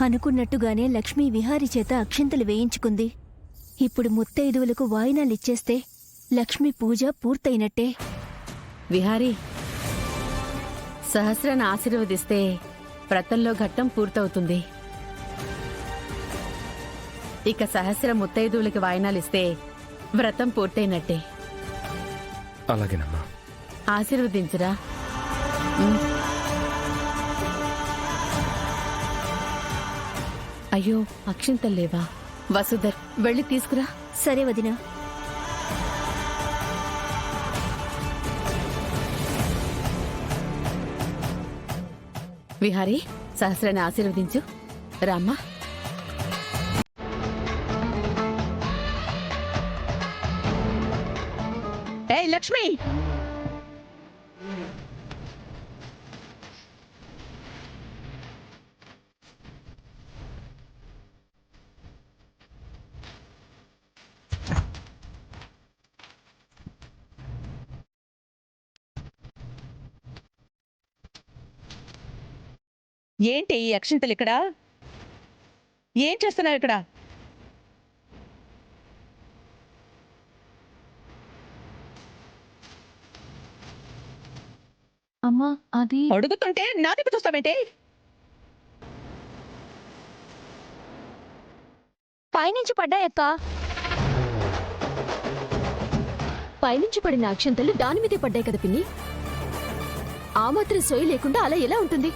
అనుకున్నట్టుగానే లక్ష్మీ విహారి చేత అక్షింతలు వేయించుకుంది. ఇప్పుడు ముత్తైదువులకు వాయినాలిచ్చేస్తే లక్ష్మీ పూజ పూర్తయినట్టే. విహారీ, సహస్రను ఆశీర్వదిస్తే వ్రతంలో ఘట్టం పూర్తవుతుంది. ఇక సహస్ర ముత్తైదువులకి వాయినాలిస్తే వ్రతం పూర్తయినట్టే. అలాగేనమ్మా. ఆశీర్వదించురా. అయ్యో, అక్షింతల్లేవా? వసుధర్, వెళ్ళి తీసుకురా. సరే వదినా. విహారీ, సహస్రాన్ని ఆశీర్వదించు. రామ్మా. ఏయ్ లక్ష్మి, ఏంటి ఈ అక్షింతలు ఇక్కడ? ఏం చేస్తున్నావు ఇక్కడ? అమ్మా, అది అడుగుతుంటే నా దిక్కు చూస్తావేంటి? పైనుంచి పడ్డాయక్క. పైనుంచి పడిన అక్షంతలు దాని మీదే పడ్డాయి కదా పిన్ని. ఆ మాత్రం సోయి లేకుండా అలా ఎలా ఉంటుంది?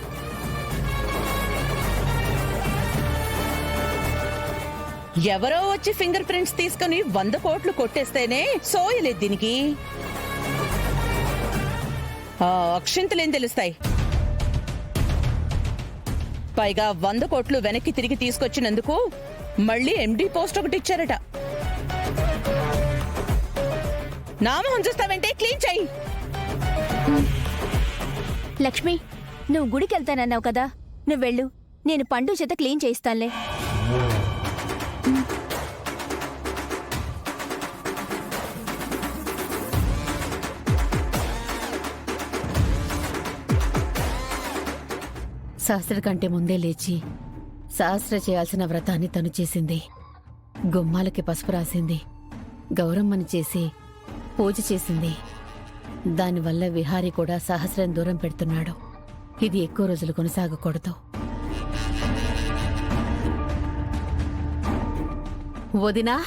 ఎవరో వచ్చి ఫింగర్ ప్రింట్స్ తీసుకుని 100 కోట్లు కొట్టేస్తేనే సోయలేదు దీనికి. ఆ అక్షింతలేం తెలుస్తాయి? పైగా 100 కోట్లు వెనక్కి తిరిగి తీసుకొచ్చినందుకు మళ్ళీ ఎండి పోస్ట్ ఒకటి ఇచ్చారట. నామం చూస్తావంటే క్లీన్ చెయ్యి. లక్ష్మి, నువ్వు గుడికి వెళ్తానన్నావు కదా, నువ్వెళ్ళు. నేను పండు చేత క్లీన్ చేయిస్తానులే. సహస్ర కంటే ముందే లేచి సహస్ర చేయాల్సిన వ్రతాన్ని తను చేసింది. గుమ్మాలకి పసుపు రాసింది, గౌరమ్మని చేసి పూజ చేసింది. దానివల్ల విహారీ కూడా సహస్రం దూరం పెడుతున్నాడు. ఇది ఎక్కువ రోజులు కొనసాగకూడదు. వదినా,